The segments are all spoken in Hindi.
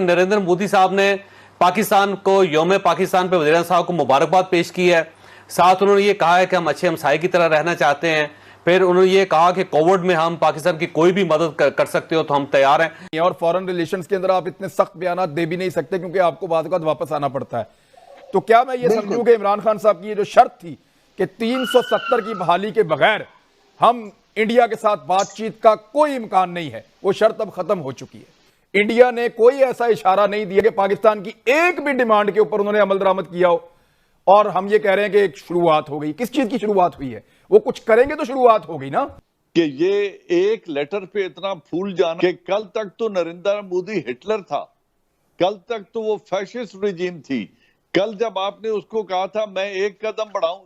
नरेंद्र मोदी साहब ने पाकिस्तान को यौम पाकिस्तान पे वज़ीर साहब को मुबारकबाद पेश की है। साथ उन्होंने ये कहा है कि हम अच्छे हमसाये की तरह रहना चाहते हैं। फिर उन्होंने ये कहा कि कोविड में हम पाकिस्तान की कोई भी मदद कर सकते हो तो हम तैयार हैं। और फॉरेन रिलेशंस के अंदर आप इतने सख्त बयान दे भी नहीं सकते क्योंकि आपको बाद वापस आना पड़ता है। तो क्या मैं ये समझूं कि इमरान खान साहब की ये जो शर्त थी कि 370 की बहाली के बगैर हम इंडिया के साथ बातचीत का कोई इम्कान नहीं है, वो शर्त अब खत्म हो चुकी है। इंडिया ने कोई ऐसा इशारा नहीं दिया कि पाकिस्तान की एक भी डिमांड के ऊपर उन्होंने अमल दरामद किया हो और हम ये कह रहे हैं कि एक शुरुआत हो गई। किस चीज की शुरुआत हुई है? वो कुछ करेंगे तो शुरुआत हो गई ना। कि ये एक लेटर पे इतना फूल जाना कि कल तक तो नरेंद्र मोदी हिटलर था, कल तक तो वो फैशिस्ट रिजीम थी। कल जब आपने उसको कहा था मैं एक कदम बढ़ाऊं,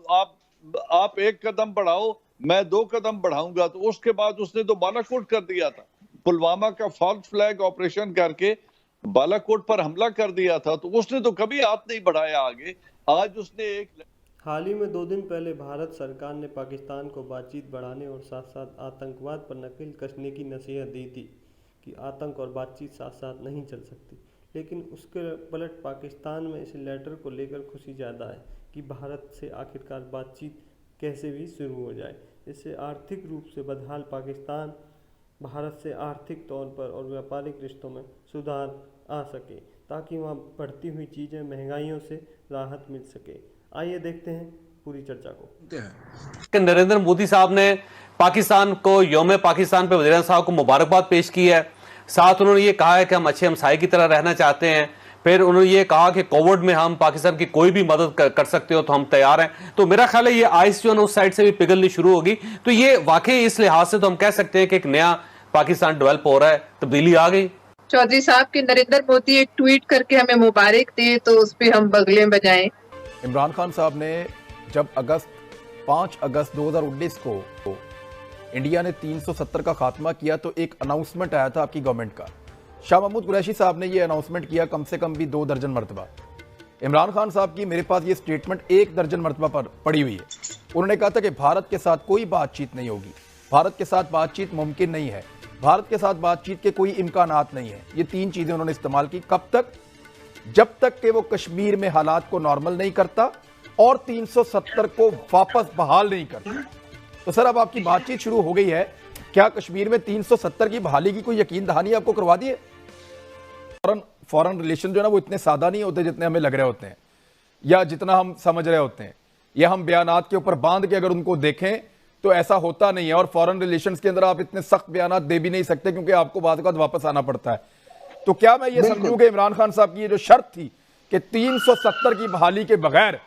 आप एक कदम बढ़ाओ मैं 2 कदम बढ़ाऊंगा, तो उसके बाद उसने तो बालाकोट कर दिया था। पुलवामा का फॉल्स फ्लैग ऑपरेशन करके बालाकोट पर हमला कर दिया था, तो उसने तो कभी हाथ नहीं बढ़ाया आगे। आज उसने एक हाल ही में 2 दिन पहले भारत सरकार ने पाकिस्तान को बातचीत बढ़ाने और साथ साथ आतंकवाद पर नकेल कसने की नसीहत दी थी कि आतंक और बातचीत साथ साथ नहीं चल सकती। लेकिन उसके पलट पाकिस्तान में इस लेटर को लेकर खुशी ज़्यादा है कि भारत से आखिरकार बातचीत कैसे भी शुरू हो जाए। इससे आर्थिक रूप से बदहाल पाकिस्तान भारत से आर्थिक तौर पर और व्यापारिक रिश्तों में सुधार आ सके ताकि वहाँ बढ़ती हुई चीज़ें महंगाइयों से राहत मिल सके। आइए देखते हैं पूरी चर्चा को। नरेंद्र मोदी साहब ने पाकिस्तान को यौम पाकिस्तान पे वज़ीर साहब को मुबारकबाद पेश की है। साथ उन्होंने ये कहा है कि हम अच्छे हमसाये की तरह रहना चाहते हैं। फिर उन्होंने ये कहा कि कोविड में हम पाकिस्तान की कोई भी मदद कर सकते हो तो हम तैयार हैं। तो मेरा ख्याल है ये आइस जो है उस साइड से भी पिघलनी शुरू होगी। तो ये वाकई इस लिहाज से तो हम कह सकते हैं कि एक नया पाकिस्तान डेवलप हो रहा है, तब्दीली आ गई। चौधरी साहब के नरेंद्र मोदी एक ट्वीट करके हमें मुबारक दे तो उस पर हम बगले बजाएं। इमरान खान साहब ने जब 5 अगस्त 2019 को इंडिया ने 370 का खात्मा किया तो एक अनाउंसमेंट आया था आपकी गवर्नमेंट का। शाह महमूद कुरैशी साहब ने यह अनाउंसमेंट किया कम से कम भी 2 दर्जन मरतबा। इमरान खान साहब की मेरे पास ये स्टेटमेंट 1 दर्जन मरतबा पर पड़ी हुई है। उन्होंने कहा था कि भारत के साथ कोई बातचीत नहीं होगी, भारत के साथ बातचीत मुमकिन नहीं है, भारत के साथ बातचीत के कोई इम्कानात नहीं है। ये 3 चीजें उन्होंने इस्तेमाल की। कब तक? जब तक कि वो कश्मीर में हालात को नॉर्मल नहीं करता और 370 को वापस बहाल नहीं करता। तो सर अब आपकी बातचीत शुरू हो गई है, क्या कश्मीर में 370 की बहाली की कोई यकीन दहानी आपको करवा दी है? फॉरेन रिलेशन जो है ना वो इतने सादा नहीं होते जितने हमें लग रहे होते हैं या जितना हम समझ रहे होते हैं, या हम बयानात के ऊपर बांध के अगर उनको देखें तो ऐसा होता नहीं है। और फॉरेन रिलेशंस के अंदर आप इतने सख्त बयानात दे भी नहीं सकते क्योंकि आपको बाद वापस आना पड़ता है। तो क्या मैं ये समझूं कि इमरान खान साहब की ये जो शर्त थी कि 370 की बहाली के बगैर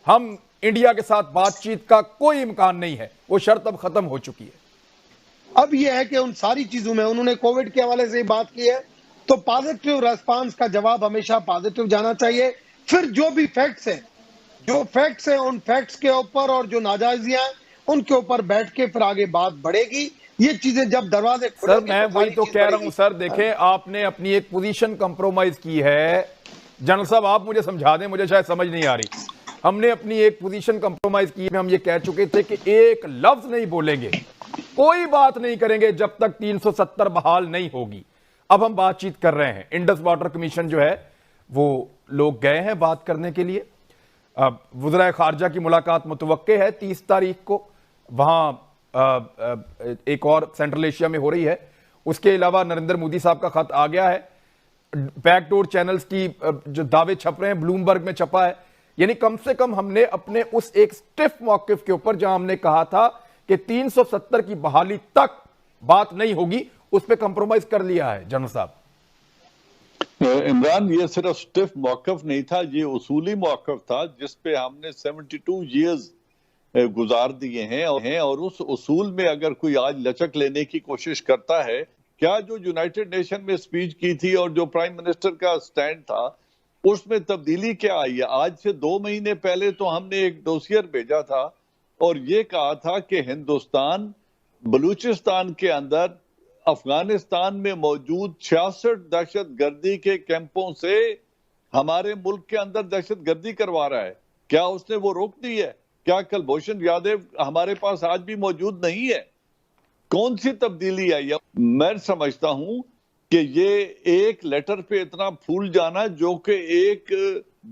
हम इंडिया के साथ बातचीत का कोई इम्कान नहीं है, वो शर्त अब खत्म हो चुकी है। अब यह है कि उन सारी चीजों में उन्होंने कोविड के हवाले से बात की है तो पॉजिटिव रेस्पॉन्स का जवाब हमेशा पॉजिटिव जाना चाहिए। फिर जो भी फैक्ट्स हैं उन फैक्ट्स के ऊपर और जो नाजायजियां हैं उनके ऊपर बैठ के फिर आगे बात बढ़ेगी। ये चीजें जब दरवाजे सर मैं वही तो कह रहा हूं सर, देखें आपने अपनी एक पोजीशन कंप्रोमाइज की है। जनरल साहब आप मुझे समझा दें, मुझे शायद समझ नहीं आ रही। हमने अपनी एक पोजीशन कंप्रोमाइज की है। हम ये कह चुके थे कि एक लफ्ज नहीं बोलेंगे, कोई बात नहीं करेंगे जब तक 370 बहाल नहीं होगी। अब हम बातचीत कर रहे हैं। इंडस वाटर कमीशन जो है वो लोग गए हैं बात करने के लिए। वज़ीर खारजा की मुलाकात मुतवक्के है 30 तारीख को, वहां एक और सेंट्रल एशिया में हो रही है। उसके अलावा नरेंद्र मोदी साहब का खत आ गया है। बैकडोर चैनल्स की जो दावे छप रहे हैं ब्लूमबर्ग में छपा है। यानी कम से कम हमने अपने उस एक स्टिफ मौकिफ के ऊपर जहां हमने कहा था कि 370 की बहाली तक बात नहीं होगी, उस पर कंप्रोमाइज कर लिया है। जनरल साहब इमरान, ये सिर्फ स्टिफ मौकफ नहीं था, ये उसूली मौकफ था जिसपे हमने 72 ईयर्स गुजार दिए हैं। और उस उसूल में अगर कोई आज लचक लेने की कोशिश करता है, क्या जो यूनाइटेड नेशन में स्पीच की थी और जो प्राइम मिनिस्टर का स्टैंड था उसमें तब्दीली क्या आई है? आज से 2 महीने पहले तो हमने एक डोसियर भेजा था और ये कहा था कि हिंदुस्तान बलूचिस्तान के अंदर अफगानिस्तान में मौजूद 66 दहशतगर्दी के कैंपों से हमारे मुल्क के अंदर दहशतगर्दी करवा रहा है। क्या उसने वो रोक दी है? क्या कुलभूषण यादव हमारे पास आज भी मौजूद नहीं है? कौन सी तब्दीली आई है? मैं समझता हूं कि ये एक लेटर पे इतना फूल जाना जो कि एक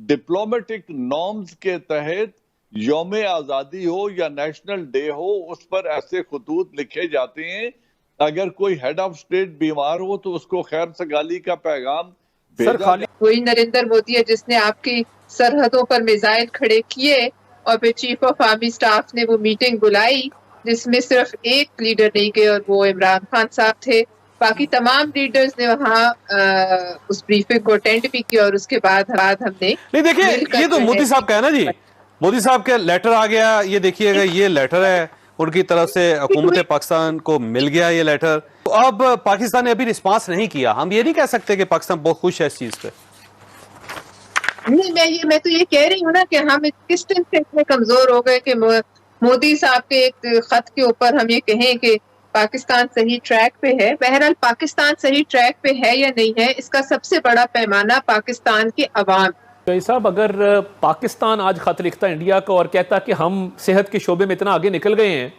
डिप्लोमेटिक नॉर्म्स के तहत यौम आजादी हो या नेशनल डे हो, उस पर ऐसे खतूत लिखे जाते हैं। अगर कोई हेड ऑफ स्टेट बीमार हो तो उसको खैर सगाली का पैगाम सर खाली वही नरेंद्र मोदी है जिसने आपकी सरहदों पर मिसाइल खड़े किए और फिर चीफ ऑफ आर्मी स्टाफ ने वो मीटिंग बुलाई जिसमें सिर्फ एक लीडर नहीं गए और वो इमरान खान साहब थे। बाकी तमाम लीडर्स ने वहाँ उस ब्रीफिंग को अटेंड भी किया और उसके बाद हमने नहीं देखिए, ये तो मोदी साहब का है ना जी, मोदी साहब का लेटर आ गया। ये देखिएगा, ये लेटर है उनकी तरफ से, हुकूमत पाकिस्तान को मिल गया ये लेटर। तो अब पाकिस्तान ने अभी रिस्पांस नहीं किया। हम ये नहीं कह सकते कि पाकिस्तान बहुत खुश है इस चीज पे। नहीं, मैं तो ये कह रही हूँ ना कि हम किस दिन से इतने कमजोर हो गए कि मोदी साहब के एक खत के ऊपर हम ये कहें कि पाकिस्तान सही ट्रैक पे है। बहरहाल पाकिस्तान सही ट्रैक पे है या नहीं है, इसका सबसे बड़ा पैमाना पाकिस्तान की अवाम। तो साहब, अगर पाकिस्तान आज खत लिखता इंडिया को और कहता कि हम सेहत के शोबे में इतना आगे निकल गए हैं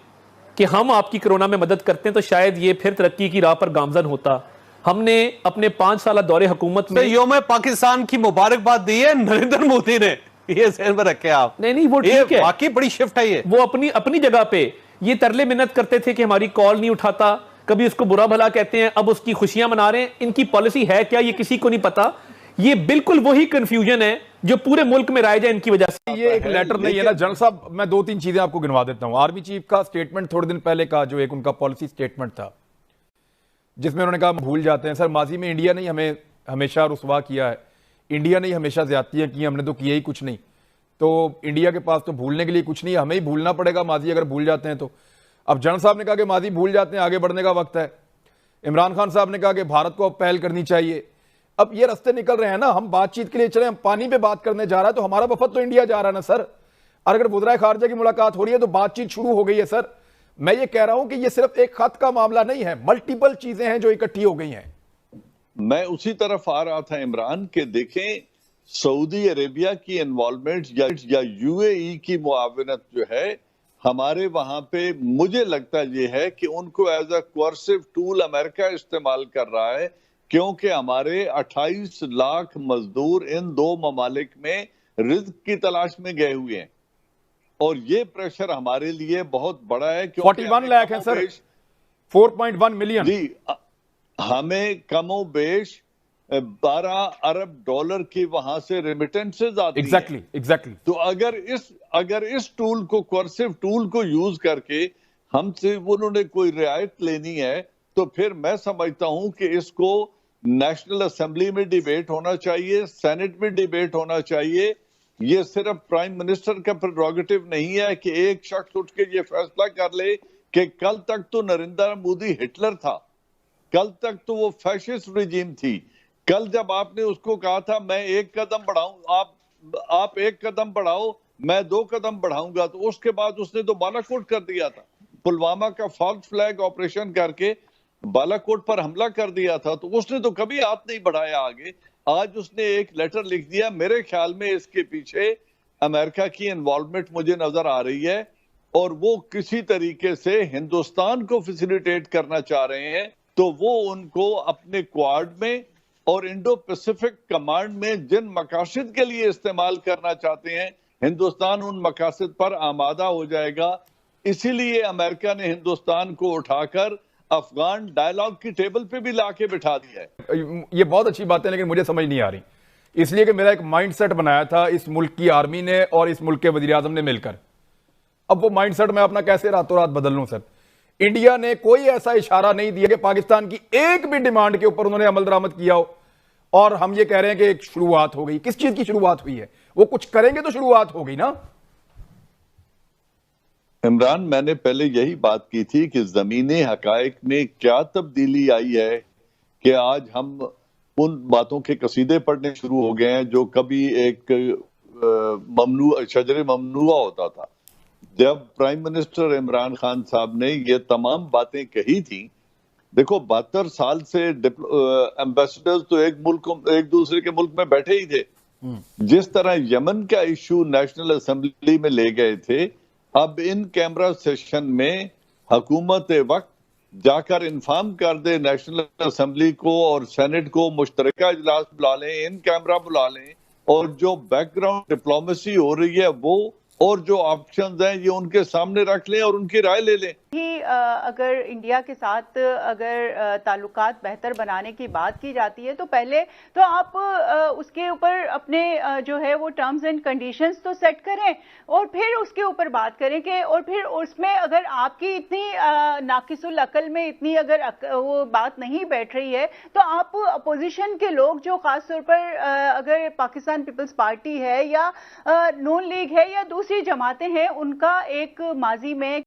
कि हम आपकी कोरोना में मदद करते हैं, तो शायद ये फिर तरक्की की राह पर गामजन होता। हमने अपने 5 साल दौरे हुकूमत में यौम पाकिस्तान की मुबारकबाद दी है नरेंद्र मोदी ने, ये ज़हन में रखे आप। नहीं, वो ठीक है, बाकी बड़ी शिफ्ट है ये। वो अपनी जगह पे ये तरले मिन्नत करते थे कि हमारी कॉल नहीं उठाता, कभी उसको बुरा भला कहते हैं, अब उसकी खुशियां मना रहे हैं। इनकी पॉलिसी है क्या, ये किसी को नहीं पता। ये बिल्कुल वही कंफ्यूजन है जो पूरे मुल्क में राइज है इनकी वजह से। ये एक लेटर नहीं है ना जनरल साहब, मैं 2-3 चीजें आपको गिनवा देता हूं। आर्मी चीफ का स्टेटमेंट थोड़े दिन पहले का, जो एक उनका पॉलिसी स्टेटमेंट था, जिसमें उन्होंने कहा भूल जाते हैं सर, माजी में इंडिया ने ही हमें हमेशा रुसवा किया है, इंडिया ने ही हमेशा ज्यादतियां की, हमने तो किया ही कुछ नहीं। तो इंडिया के पास तो भूलने के लिए कुछ नहीं है, हमें ही भूलना पड़ेगा माजी अगर भूल जाते हैं तो। अब जनरल साहब ने कहा कि माजी भूल जाते हैं, आगे बढ़ने का वक्त है। इमरान खान साहब ने कहा कि भारत को अब पहल करनी चाहिए। अब ये रास्ते निकल रहे हैं ना, हम बातचीत के लिए चले, हम पानी पे बात करने जा रहा है तो हमारा वफद तो इंडिया जा रहा है ना सर। अगर वज़ीर खारजा की मुलाकात हो रही है तो बातचीत शुरू हो गई है सर। मैं ये कह रहा हूं कि ये सिर्फ एक खत का मामला नहीं है, मल्टीपल चीजें हैं जो इकट्ठी हो गई हैं। मैं उसी तरफ आ रहा था इमरान के, देखें सऊदी अरेबिया की इन्वॉल्वमेंट या यूएई की मुआवनत जो है हमारे वहां पे, मुझे लगता ये है कि उनको as a coercive tool America इस्तेमाल कर रहा है, क्योंकि हमारे 28 लाख मजदूर इन 2 ममालिक में रिज्क की तलाश में गए हुए हैं और ये प्रेशर हमारे लिए बहुत बड़ा है। 41 लाख है सर, 4.1 मिलियन जी। हमें कमोबेश 12 अरब डॉलर की वहां से रेमिटेंसेज आती हैं। एग्जैक्टली। तो अगर इस टूल को, कोर्सिव टूल को यूज करके हमसे उन्होंने कोई रियायत लेनी है, तो फिर मैं समझता हूं कि इसको नेशनल असेंबली में डिबेट होना चाहिए, सेनेट में डिबेट होना चाहिए। ये सिर्फ प्राइम मिनिस्टर का प्रेरोगेटिव नहीं है कि एक शख्स उठ के ये फैसला कर ले कि कल तक तो नरेंद्र मोदी हिटलर था, कल तक तो वो फैशिस्ट रिजीम थी। कल जब आपने उसको कहा था मैं 1 कदम बढ़ाऊं, आप 1 कदम बढ़ाओ, मैं 2 कदम बढ़ाऊंगा, तो उसके बाद उसने तो बालाकोट कर दिया था। पुलवामा का फॉल्स फ्लैग ऑपरेशन करके बालाकोट पर हमला कर दिया था, तो उसने तो कभी हाथ नहीं बढ़ाया आगे। आज उसने एक लेटर लिख दिया। मेरे ख्याल में इसके पीछे अमेरिका की इन्वॉल्वमेंट मुझे नजर आ रही है और वो किसी तरीके से हिंदुस्तान को फैसिलिटेट करना चाह रहे हैं। तो वो उनको अपने क्वाड में और इंडो पैसिफिक कमांड में जिन मकासद के लिए इस्तेमाल करना चाहते हैं, हिंदुस्तान उन मकासद पर आमादा हो जाएगा। इसीलिए अमेरिका ने हिंदुस्तान को उठाकर अफगान डायलॉग की टेबल पे भी लाके बिठा दिया है। ये बहुत अच्छी बात है, लेकिन मुझे समझ नहीं आ रही, इसलिए कि मेरा एक माइंडसेट बनाया था इस मुल्क की आर्मी ने और इस मुल्क के वजीर आजम ने मिलकर। अब वो माइंडसेट मैं अपना कैसे रातों रात बदल लूं सर? इंडिया ने कोई ऐसा इशारा नहीं दिया कि पाकिस्तान की एक भी डिमांड के ऊपर उन्होंने अमल दरामद किया हो, और हम ये कह रहे हैं कि एक शुरुआत हो गई। किस चीज की शुरुआत हुई है? वो कुछ करेंगे तो शुरुआत हो गई ना। इमरान, मैंने पहले यही बात की थी कि जमीनी हकायक में क्या तब्दीली आई है कि आज हम उन बातों के कसीदे पढ़ने शुरू हो गए हैं जो कभी एक शजरे ममनुआ होता था। जब प्राइम मिनिस्टर इमरान खान साहब ने ये तमाम बातें कही थी, देखो 72 साल से एम्बेसडर्स तो एक दूसरे के मुल्क में बैठे ही थे। जिस तरह यमन का इशू नेशनल असेंबली में ले गए थे, अब इन कैमरा सेशन में हुकूमत वक्त जाकर इन्फॉर्म कर दे नेशनल असेंबली को और सेनेट को, मुश्तरका इजलास बुला लें, इन कैमरा बुला लें, और जो बैकग्राउंड डिप्लोमेसी हो रही है वो और जो ऑप्शंस हैं ये उनके सामने रख लें और उनकी राय ले लें। अगर इंडिया के साथ अगर ताल्लुकात बेहतर बनाने की बात की जाती है तो पहले तो आप उसके ऊपर अपने जो है वो टर्म्स एंड कंडीशंस तो सेट करें और फिर उसके ऊपर बात करें कि, और फिर उसमें अगर आपकी इतनी नाकिसुल अकल में इतनी अगर वो बात नहीं बैठ रही है तो आप अपोजिशन के लोग जो खासतौर पर अगर पाकिस्तान पीपल्स पार्टी है या नून लीग है या दूसरी जमातें हैं, उनका एक माजी में